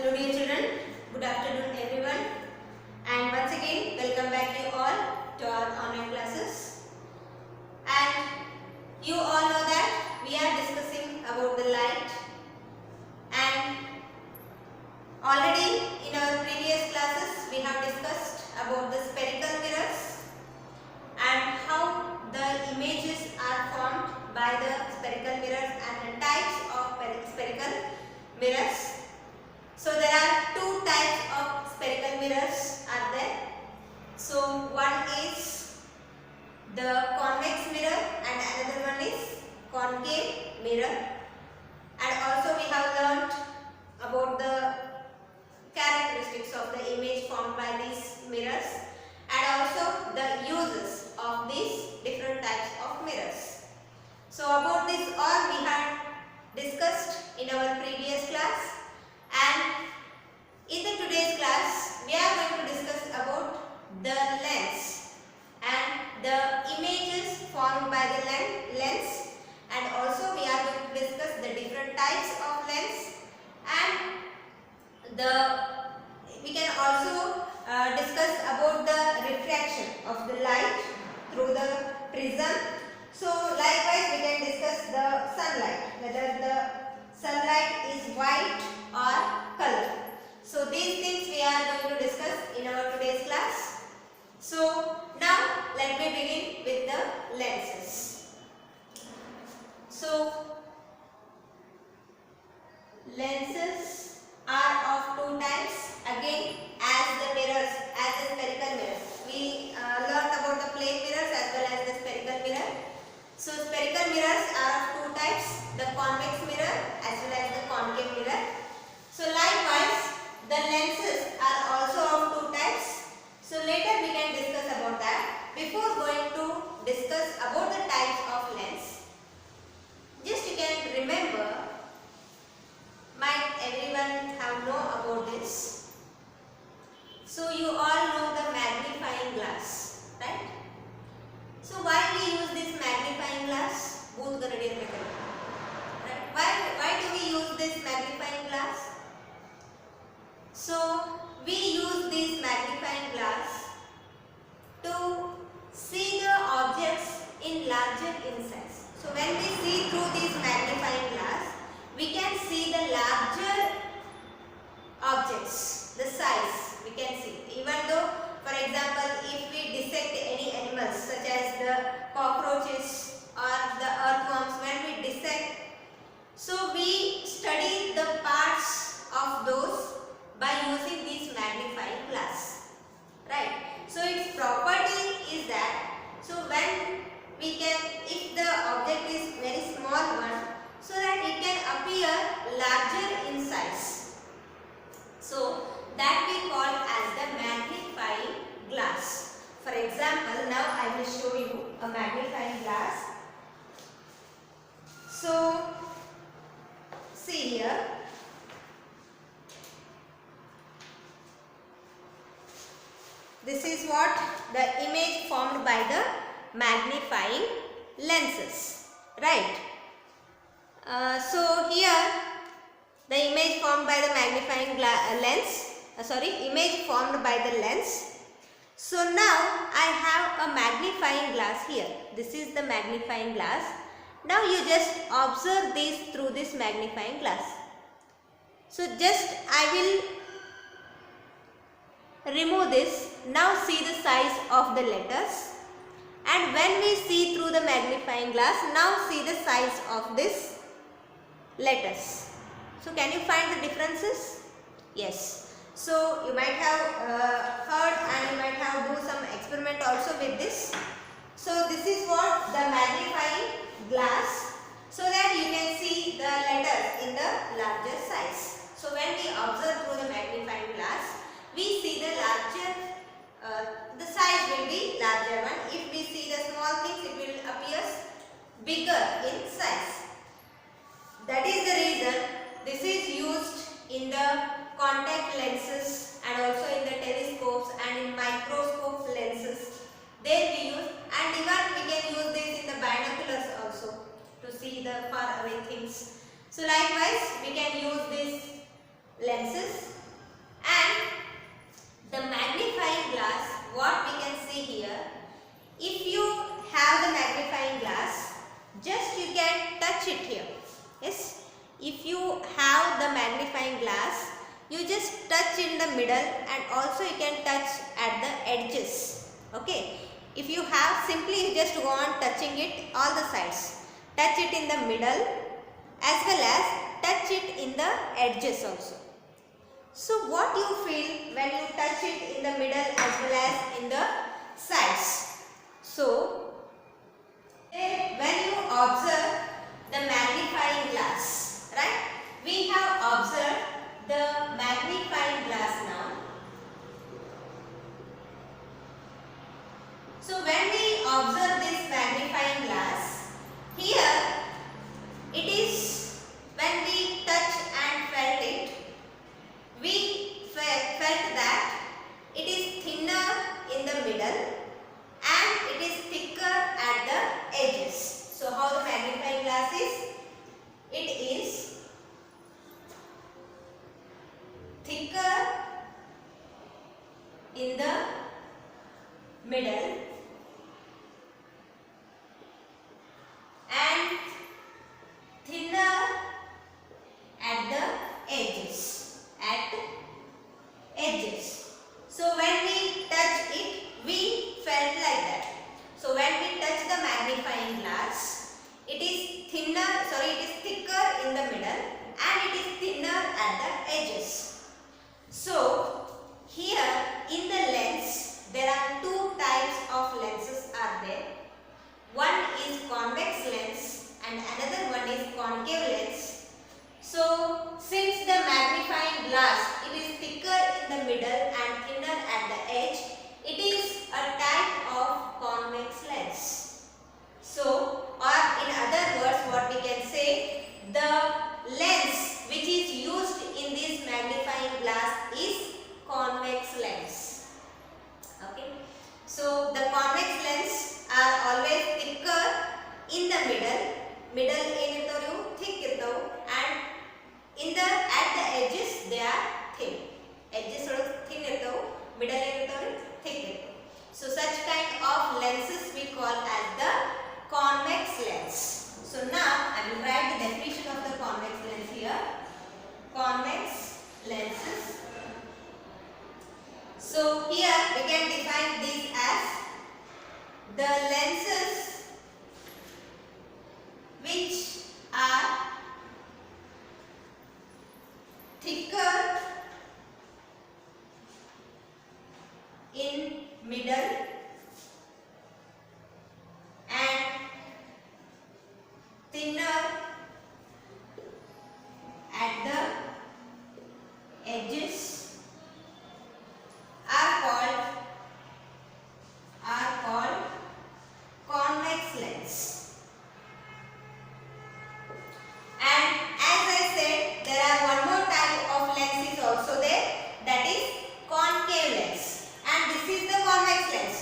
Hello dear children, good afternoon everyone, and once again welcome back you all to our online classes. And you all know that we are discussing about the light, and already in our previous classes we have discussed about the spherical mirrors and how the images are formed by the spherical mirrors and the types of spherical mirrors. So there are two types of spherical mirrors are there. So one is the convex mirror and another one is concave mirror. And also we have learnt about the characteristics of the image formed by these mirrors and also the uses of these different types of mirrors. So about this all we had discussed in our previous class, and in the today's class we are going to discuss about the lens and the images formed by the lens, and also we are going to discuss the different types of lens, and we can also discuss about the refraction of the light through the prism. So likewise we can discuss the sunlight, whether the sunlight is white or color. So these things we are going to discuss in our today's class. So now let me begin with the lenses. So lenses are of two types, again as the mirrors, as the spherical mirrors. We learned about the plane mirrors as well as the spherical mirror. So spherical mirrors are of two types, the convex mirror as well as the concave mirror. So likewise the lenses are also of two types. So later we can discuss about that. Before going to discuss about the types of lens, just you can remember, might everyone have know about this. So you all know the magnifying glass, right? So why we use this magnifying glass? Right? Why do we use this magnifying glass? So we use this magnifying glass to see the objects in larger in size. So when we see through this magnifying glass, we can see the larger objects, the size we can see. Even though, for example, if we dissect any animals such as the cockroaches or the earthworms, when we dissect, so we study the parts of those by using this magnifying glass, right? So its property is that, so when we can, if the object is very small one, so that it can appear larger in size, so that we call as the magnifying glass. For example, now I will show you a magnifying glass. So see here, this is what the image formed by the magnifying lenses, right? So here the image formed by the magnifying image formed by the lens. So now I have a magnifying glass here. This is the magnifying glass. Now you just observe this through this magnifying glass. So just I will remove this. Now see the size of the letters, and when we see through the magnifying glass, now see the size of this letters. So can you find the differences? Yes. So you might have heard and you might have do some experiment also with this. So this is what the magnifying glass, so that you can see the letters in the larger size. So when we observe through the magnifying glass, we see the larger, the size will be larger one. If we see the small things, it will appear bigger in size. That is the reason this is used in the contact lenses and also in the telescopes and in microscope lenses. There we use, and even we can use this in the binoculars also to see the far away things. So likewise we can use these lenses if you have the magnifying glass, you just touch in the middle and also you can touch at the edges. Okay. If you have, simply you just go on touching it all the sides. Touch it in the middle as well as touch it in the edges also. So what you feel when you touch it in the middle as well as in the sides? So when you observe the magnifying glass, right? We have observed the magnifying glass now. So when we observe this magnifying glass, here it is when we touch and felt it, we felt that it is thinner in the middle and it is thicker at the edges. So how the magnifying glass is? It is thicker in the middle and thinner at the edges. So when we touch it, we felt like that. So when we touch the magnifying glass, it is thicker in the middle and it is thinner at the edges. So here in the lens, there are two types of lenses are there. One is convex lens and another one is concave lens. So since the magnifying glass, it is thicker in the middle and thinner at the edge, it is a type of convex lens. So, or in other words, what we can say, the lens which is used in this magnifying glass is convex lens. Okay. So the convex lens are always thicker in the middle. Middle thick and in the at the edges they are thin. Edges thin middle thick. So such kind of lenses we call as the convex lens. So now I will write the definition of the convex lens here. Convex lenses. So here we can define these as the lenses which are thicker in middle and thinner at the edges are called convex lens. And as I said, there are one more type of lens is also there, that is concave lens, and this is the convex lens.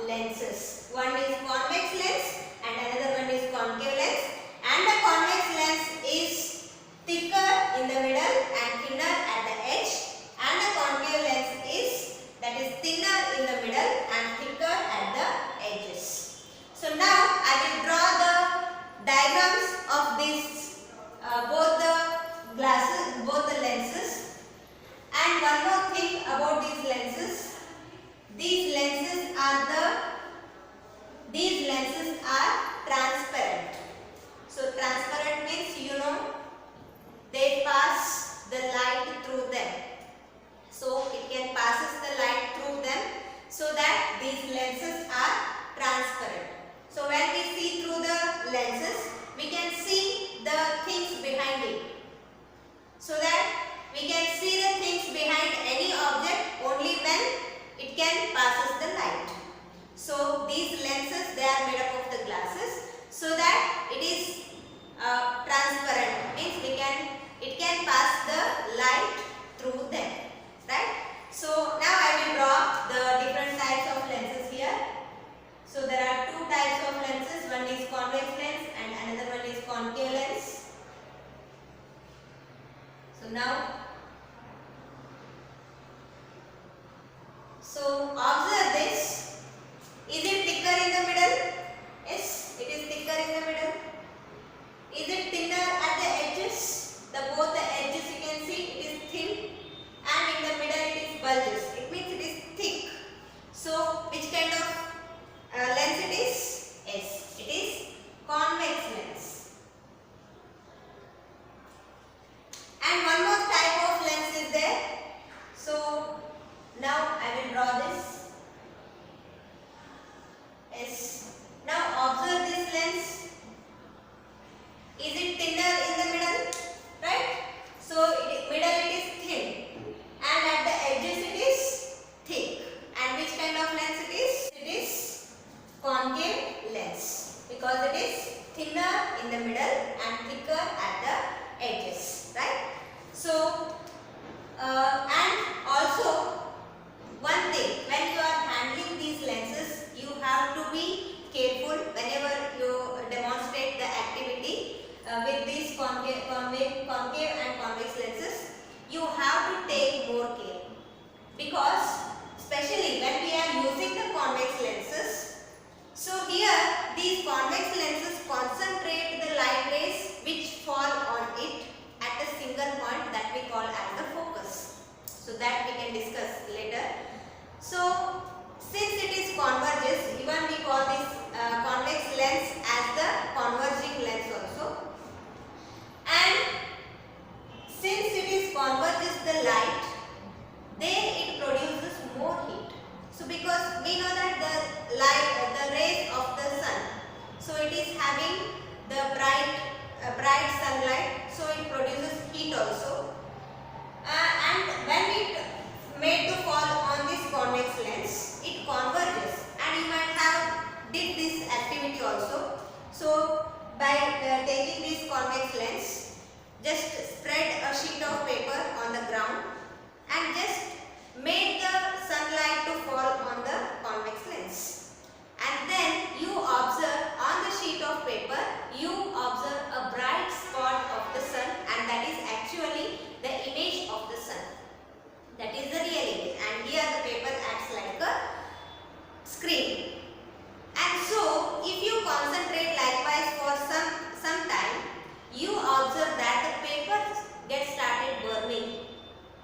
lenses. One is convex lens and another one is concave lens. And the convex lens is thicker in the middle and thinner at the edge. And the concave lens is thinner in the middle and thicker at the edges. So now I will draw the diagrams of these both the glasses, both the lenses. And one more thing about these lenses. These lenses are transparent. So transparent means they pass the light through them. So it can passes the light through them, so that these lenses are transparent. So when we see through the lenses, we can see the things behind it. So that we can see the things behind any object only when it can passes the light. So these lenses, they are made up of the glasses, so that it is transparent, means it can pass the light through them, right? So now I will draw the different types of lenses here. So there are two types of lenses. One is convex lens and another one is concave lens. So now, observe this. Is it thicker in the middle? Yes, it is thicker in the middle. Is it thinner at the edges? Both the edges you can see it is thin, and in the middle it is bulges. It means it is thick. So which kind of lens it is? Yes, it is convex lens. And one more type of lens is there. So now I will draw this. Yes. Now observe this lens. Is it thinner in the middle? Right? So middle it is thin, and at the edges it is thick. And which kind of lens it is? It is concave lens, because it is thinner in the middle and thicker at the edges, right? So and also one thing, when you are handling these lenses, you have to be careful whenever you demonstrate the activity with these concave and convex lenses. You have to take more care, because especially when we are using the convex lenses, so here these convex lenses concentrate the light rays which fall on it at a single point that we call as the focus. So that we can discuss later. So since it is converges, even we call this convex lens as the converging lens also. And since it is converges the light, then it produces more heat. So because we know that the rays of the sun, so it is having the bright sunlight, so it produces heat also. And when it made to fall on this convex lens, it converges, and you might have did this activity also. So by taking this convex lens, just spread a sheet of paper on the ground and just made the sunlight to fall on the convex lens. And then you observe on the sheet of paper, you observe a bright spot of the sun, and that is actually the image of the sun. That is the real image, and here the paper acts like a screen. And so if you concentrate likewise for some time, you observe that the paper gets started burning.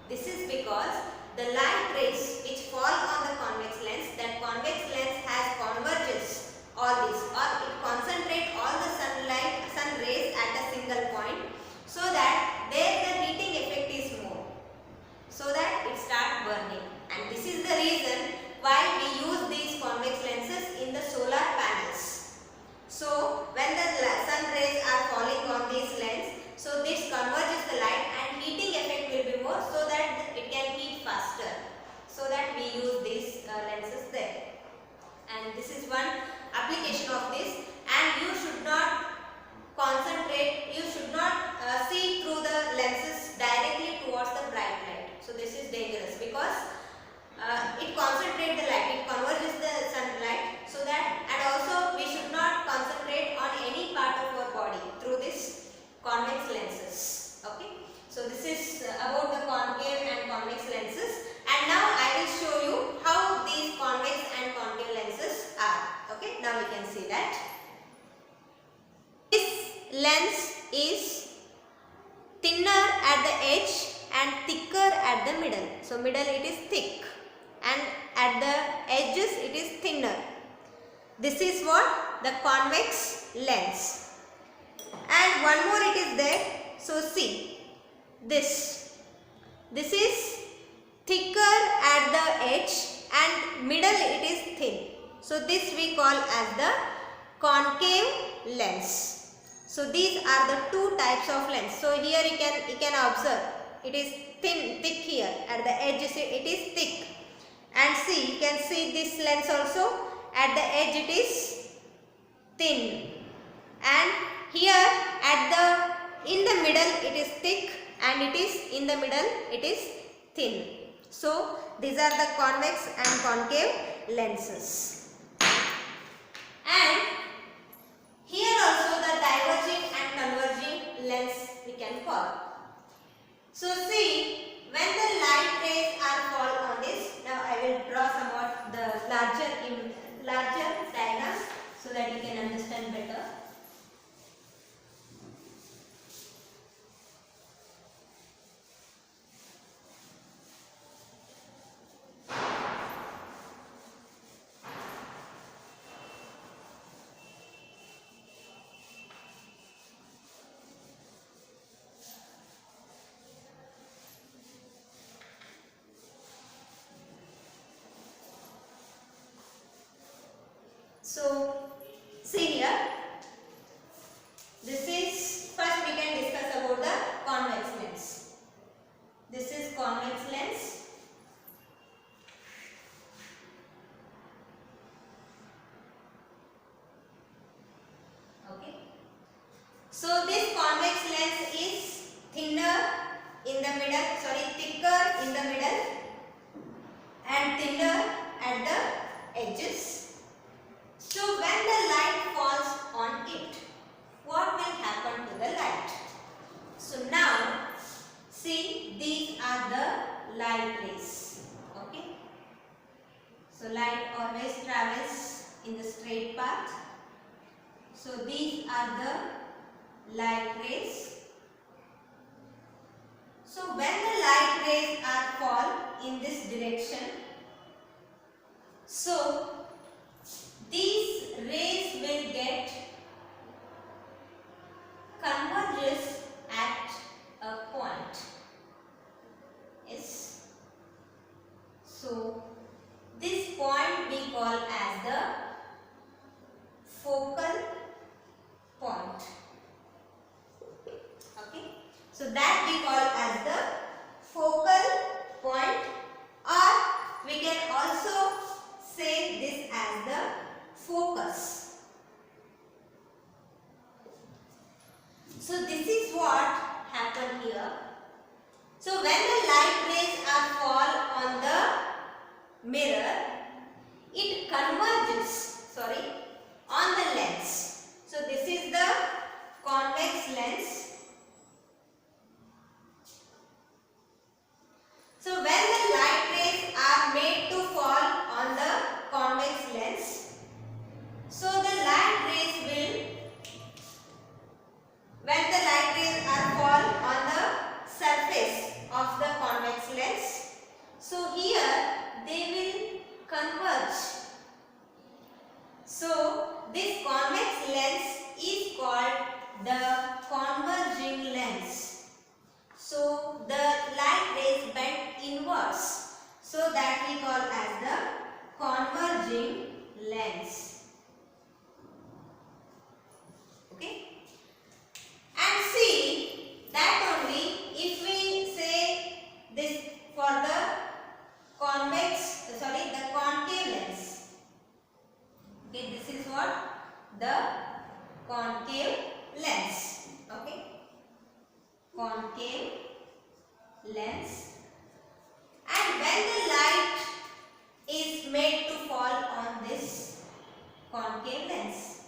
This is because the light rays which fall on the convex lens, that convex lens has converges all this, or it concentrates all the sun rays at a single point, so that there the heating effect is more, so that it starts burning. And this is the reason why we use these convex lenses in the solar panels. So when the sun rays are falling on these lens, so this converges the light and heating effect will be more, so that it can heat faster. So that we use these lenses there. that this lens is thinner at the edge and thicker at the middle. So middle it is thick and at the edges it is thinner. This is what? The convex lens. And one more it is there. So see this. This is thicker at the edge and middle it is thin. So this we call as the concave lens. So these are the two types of lens. So here you can observe it is thick here at the edges it is thick, and see you can see this lens also at the edge it is thin, and here in the middle it is thick and it is in the middle it is thin. So these are the convex and concave lenses. And here also the diverging and converging lens we can call. So see, when the light rays are fall on this, now I will draw somewhat the larger diagram so that you can understand better. So see here, this is, first we can discuss about the convex lens. This is convex lens. Okay. So this convex lens is thicker in the middle and thinner at the edges. So when the light falls on it, what will happen to the light? So now see, these are the light rays. Okay. So light always travels in the straight path. So these are the light rays. So when the light rays are fall in this direction, so these rays will get converges at a point. Yes. So this point we call as the focal point. Okay. So that we call as the focal point, or we can also say this as the focus. So this is what happened here. So when the light rays are fall on the mirror, it converges, on the lens. So this is the convex lens. So when the light rays are made to fall on the convex lens, so the light rays will, when the light rays are fall on the surface of the convex lens, so here they will converge. So this convex lens is called the converging lens. So the light rays bend inwards, so that we call as the converging lens. Okay. And see that only if we say this for the the concave lens. Okay, this is what? The concave lens. Okay. Concave lens. And when the light is made to fall on this concave lens,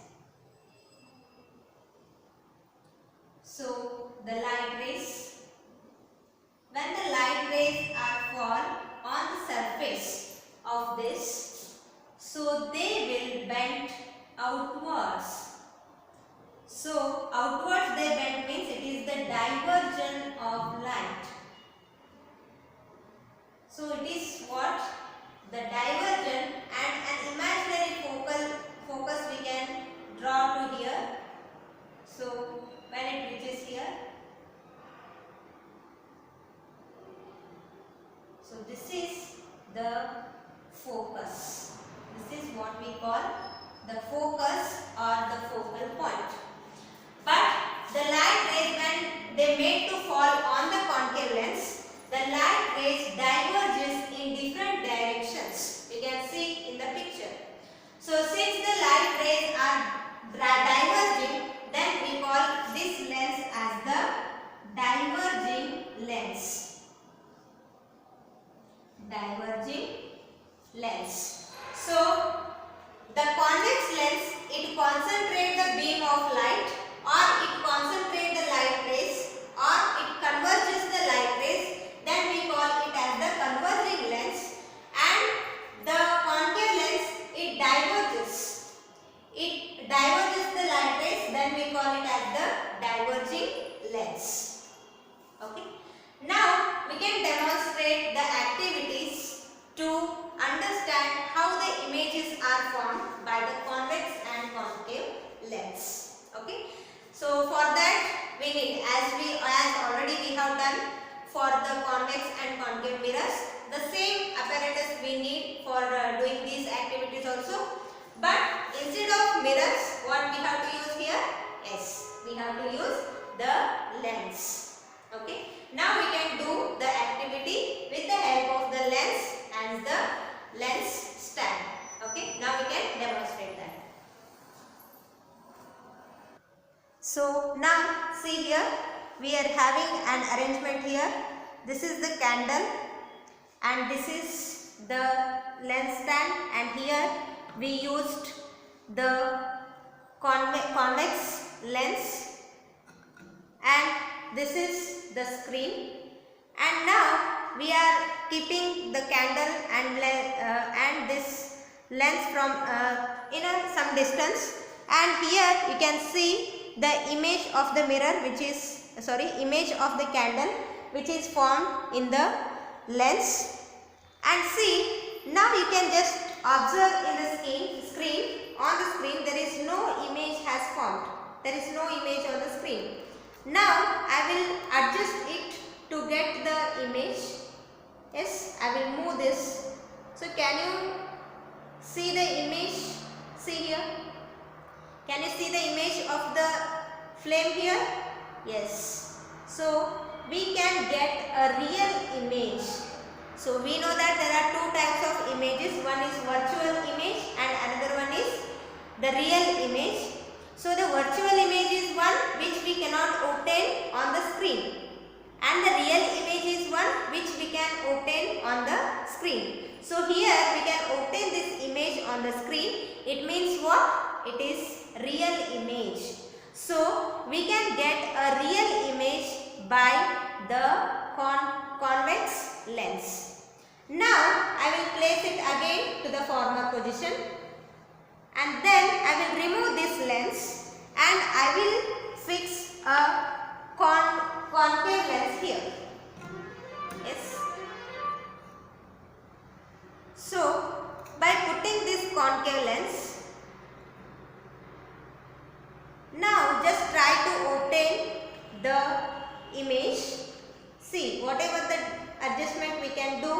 so the light rays, when the light rays are fall on the surface of this, so they will bend outward. or the focal point. But the light rays, when they made to fall on the concave lens, the light rays diverges in different directions. You can see in the picture. So since the light rays are diverging, then we call this lens as the diverging lens. Diverging lens. So the convex lens, it concentrates the beam of light, or it concentrates the light rays, or it converges the light rays, then we call it as the converging lens. And the concave lens, it diverges. It diverges the light rays, then we call it as the diverging lens. Okay. Now we can demonstrate the activities to understand how the images are formed by the convex and concave lens. Okay. So for that we need, as already we have done for the convex and concave mirrors, the same apparatus we need for doing these activities also. But instead of mirrors, what we have to use here? Yes, we have to use the lens. Okay. Now we can do the activity with the help of the lens and the lens stand. Okay. Now we can demonstrate that. So now see here, we are having an arrangement here. This is the candle and this is the lens stand, and here we used the convex lens, and this is the screen. And now we are keeping the candle and this lens from some distance, and here you can see the image of the mirror, which is image of the candle, which is formed in the lens. And see, now you can just observe in the screen. On the screen there is no image has formed. There is no image on the screen. Now I will adjust it to get the image. Yes, I will move this. So can you see the image? See here. Can you see the image of the flame here? Yes. So we can get a real image. So we know that there are two types of images. One is virtual image and another one is the real image. So the virtual image is one which we cannot obtain on the screen, and the real image is one which we can obtain on the screen. So here we can obtain this image on the screen. It means what? It is real image. So we can get a real image by the convex lens. Now I will place it again to the former position, and then I will remove this lens and I will fix a concave lens here. Yes. So by putting this concave lens, now just try to obtain the image. See, whatever the adjustment we can do,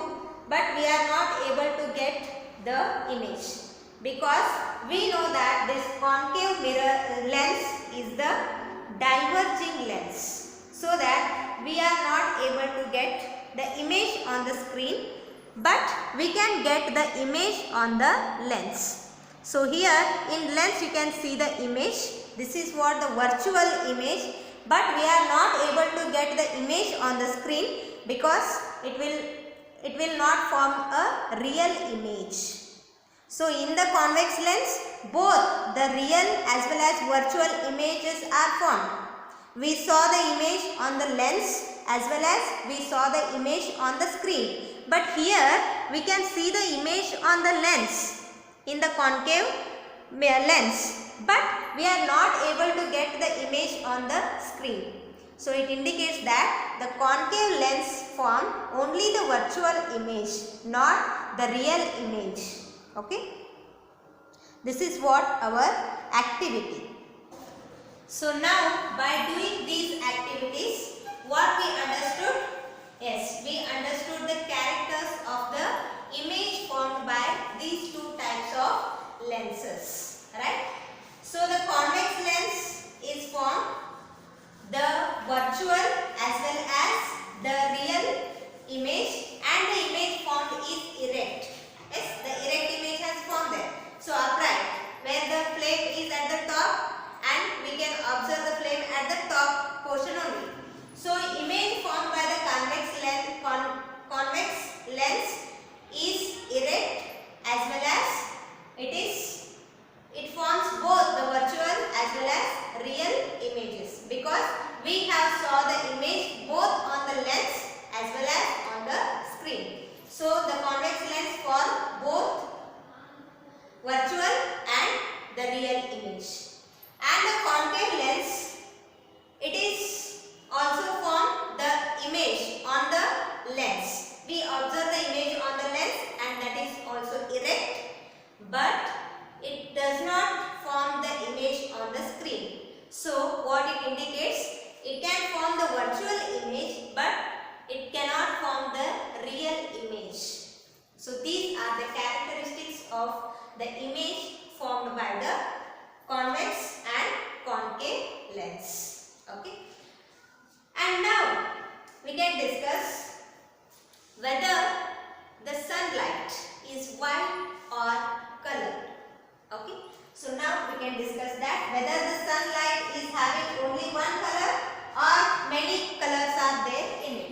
but we are not able to get the image, because we know that this concave mirror lens is the diverging lens, so that we are not able to get the image on the screen, but we can get the image on the lens. So here in lens you can see the image. This is what the virtual image, but we are not able to get the image on the screen because it will not form a real image. So in the convex lens, both the real as well as virtual images are formed. We saw the image on the lens as well as we saw the image on the screen. But here we can see the image on the lens in the concave lens, but we are not able to get the image on the screen. So it indicates that the concave lens formed only the virtual image, not the real image. Okay. This is what our activity. So now by doing these activities, what we understood? Yes, we understood the characters of the image formed by these two types of lenses, right? So the virtual as well as the real image, and the image formed is erect. Yes, the erect image has formed there. So upright, where the flame is at the top and we can observe the flame at the top portion only. So image formed by the convex lens is erect as well as it forms both the virtual as well as real images, because we have saw the image both on the lens as well as on the screen. So the convex lens form both virtual and the real image, and the concave lens, it is also form the image on the lens. We observe the image on the lens and that is also erect, but it does not form the image on the screen. So what it indicates, it can form the virtual image but it cannot form the real image. So these are the characteristics of the image formed by the convex and concave lens. Okay. And now we can discuss whether the sunlight is white or colored. Okay. So now we can discuss that whether the sunlight is having only one color or many colors are there in it.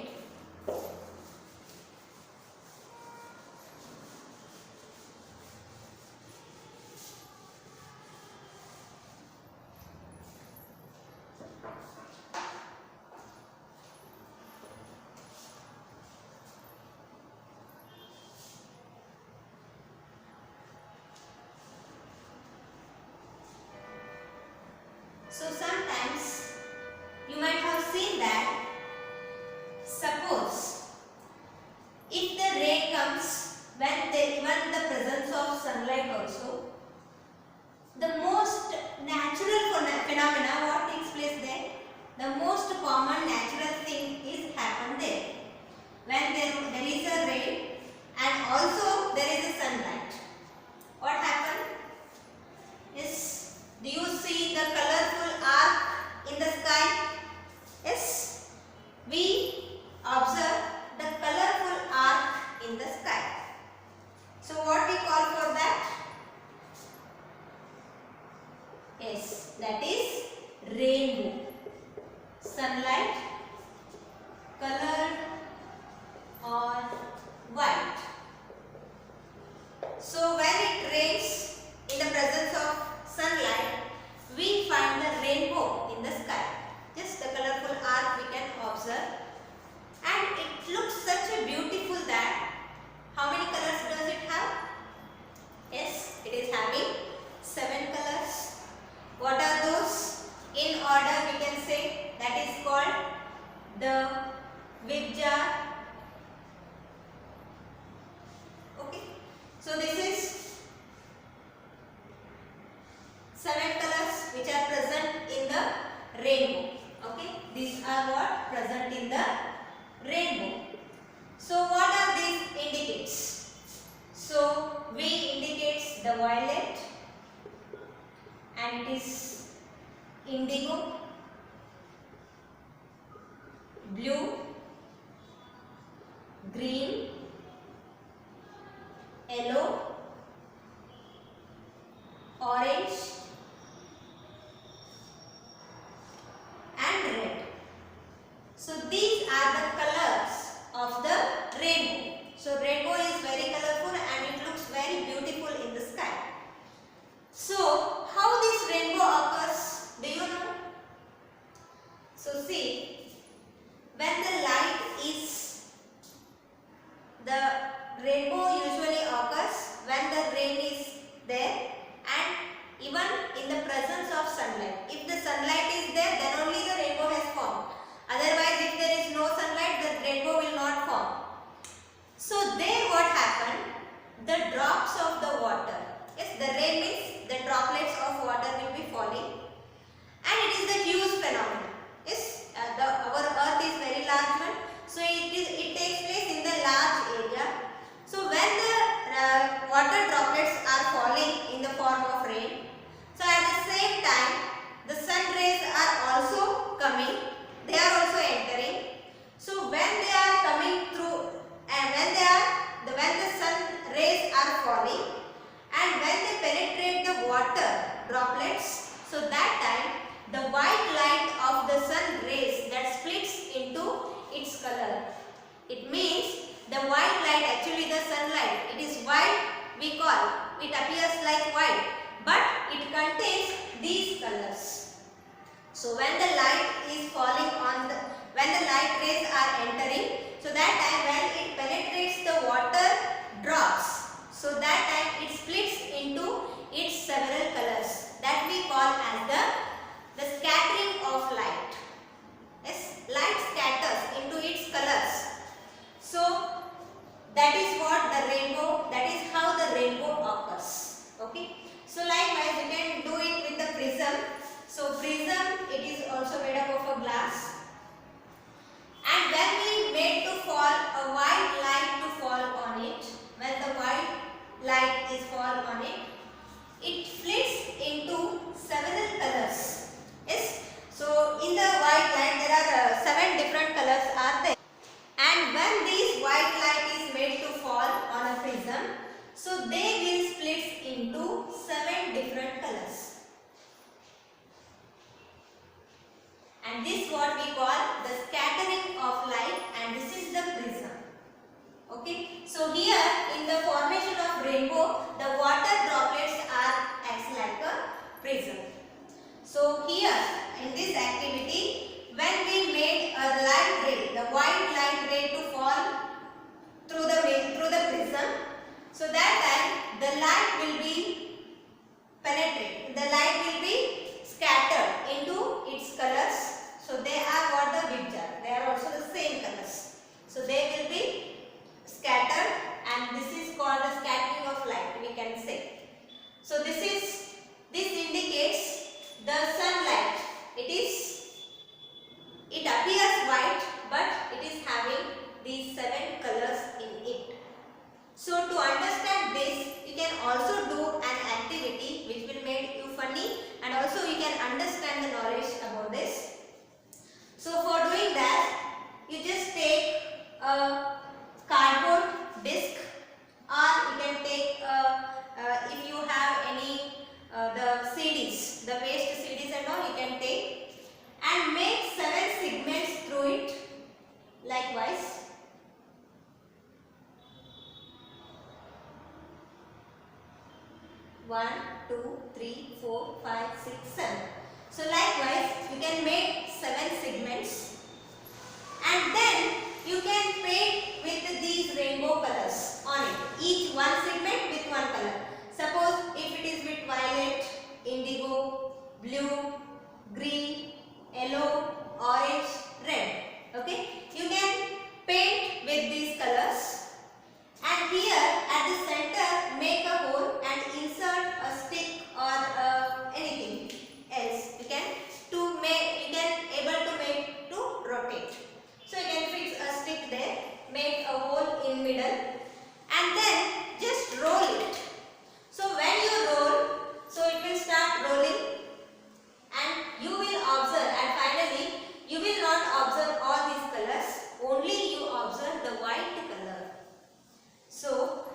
So sometimes you might have seen that, suppose if the rain comes when there even the presence of sunlight also, the most natural phenomena what takes place there, the most common natural thing is happen there. When there is a rain and also there is a sunlight, what happens is, do you see the colorful arc in the sky? Yes, we observe the colorful arc in the sky. So what we call for that? Yes, that is rainbow. Sunlight colored or white. So when it rains in the presence of sunlight, we find the rainbow in the sky. Just the colorful arc we can observe, and it looks such a beautiful that, how many colors does it have? Yes, it is having 7 colors. What are those? In order we can say that is called the Vibgyor. Okay, so this is 7 colors which are present in the rainbow. Okay, these are what present in the rainbow. So what are these indicates? So V indicates the violet, and it is indigo, blue, green, yellow, orange and red. So these are the colors of the rainbow. So rainbow is very colorful and it looks very beautiful in the sky. So how this rainbow occurs, do you know? So see, when the light is, the rainbow usually occurs when the rain is there and even in the presence of sunlight. If the sunlight is there, then only the rainbow has formed. Otherwise, if there is no sunlight, the rainbow will not form. So there what happened? The drops of the water. Yes, the rain means the droplets of water will be falling, and it is the huge phenomenon. Yes, our earth is very large one, so it takes place in the large area. So when the water droplets are falling in the form of rain, so at the same time the sun rays are also coming, they are also droplets. So that time the white light of the sun rays that splits into its color. It means the white light, actually the sunlight, it is white, we call, it appears like white, but it contains these colors. So when the light is falling on the, when the light rays are entering, so that time when it penetrates the water drops, so that time it splits into its several colors, that we call as the scattering of light. Yes, light scatters into its colors. So that is what the rainbow, that is how the rainbow occurs. Okay. So likewise you can do it with the prism. So prism, it is also made up of a glass. And when we made to fall a white light to fall on it, when the white light is fall on it, it splits into several colors. Yes. So in the white light there are 7 different colors are there. And when this white light is made to fall on a prism, so they will split into 7 different colors. And this is what we call the scattering of light, and this is the prism. Okay. So here in the formation of rainbow, the water droplets acts like a prism. So here in this activity, when we made a light ray, the white light ray to fall through the prism, so that time the light will be penetrate, the light will be scattered into its colors. So they are what the Vibjar, they are also the same colors. So they will be scattered, and this is called the scattering of light, we can say. So this indicates the sunlight. It appears white, but it is having these 7 colors in it. So to understand this, you can also do an activity which will make you funny, and also you can understand the knowledge about this. So for doing that, you just take a cardboard disc, or you can take if you have any the CDs, the paste CDs and all, you can take and make 7 segments through it. Likewise, one, 2, 3, 4, 5, 6, 7. So likewise, you can make 7 segments, and then you can paint with these rainbow colors on it. Each one segment with one color. Suppose if it is with violet, indigo, blue, green, yellow, orange, red. Okay, you can paint with these colors, and here at the center make a hole and insert a stick or anything else. You can able to make to rotate. So you can fix a stick there, make a hole in middle, and then just roll it. So when you roll, so it will start rolling, and you will observe, and finally you will not observe all these colors, only you observe the white color. So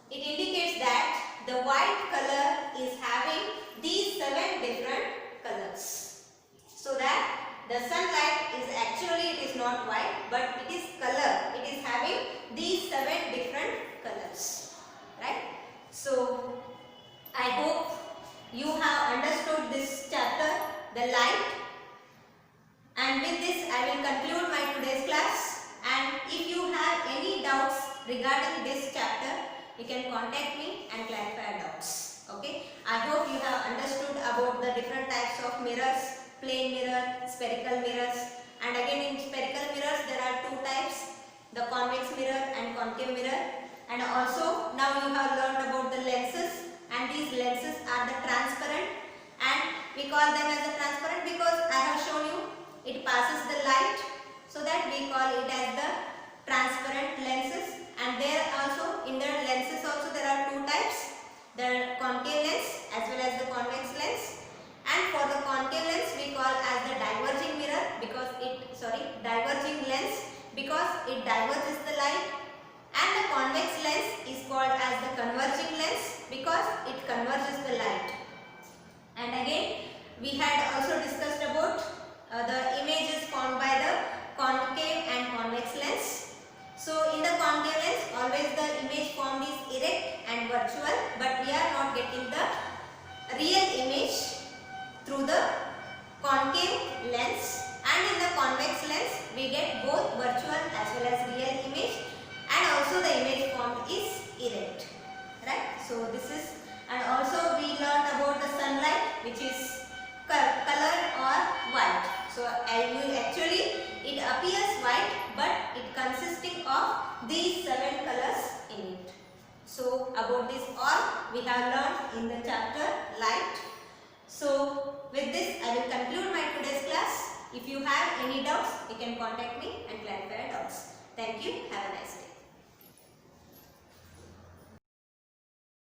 it indicates that the white color is having these 7 different colors. So that the sunlight is actually, it is not white, but it is color. It is having these 7 different colors. Right? So I hope you have understood this chapter, the light. And with this I will conclude my today's class. And if you have any doubts regarding this chapter, you can contact me and clarify doubts. Okay. I hope you have understood about the different types of mirrors, plain mirror, spherical mirrors. And again, in spherical mirrors there are 2 types, the convex mirror and concave mirror. And also now you have learned about the lenses, and these lenses are the transparent, and we call them as the transparent because I have shown you it passes the light, so that we call it as the transparent lenses. And there also, in the lenses also there are 2 types, the concave lens as well as the convex lens. And for the concave lens we call as the diverging mirror because diverging lens because it diverges the light, and the convex lens is called as the converging lens because it converges the light. we had also discussed about the images formed by the concave and convex lens. So in the concave lens, always the image formed is erect and virtual, but we are not getting the real image through the concave lens, and in the convex lens we get both virtual as well as real image, and also the image formed is erect, right? So this is, and also we learned about the sunlight, which is colored or white. So actually it appears white, but it consisting of these 7 colors in it. So about this all we have learned in the chapter light. So with this I will conclude my today's class. If you have any doubts, you can contact me and clarify your doubts. Thank you. Have a nice day.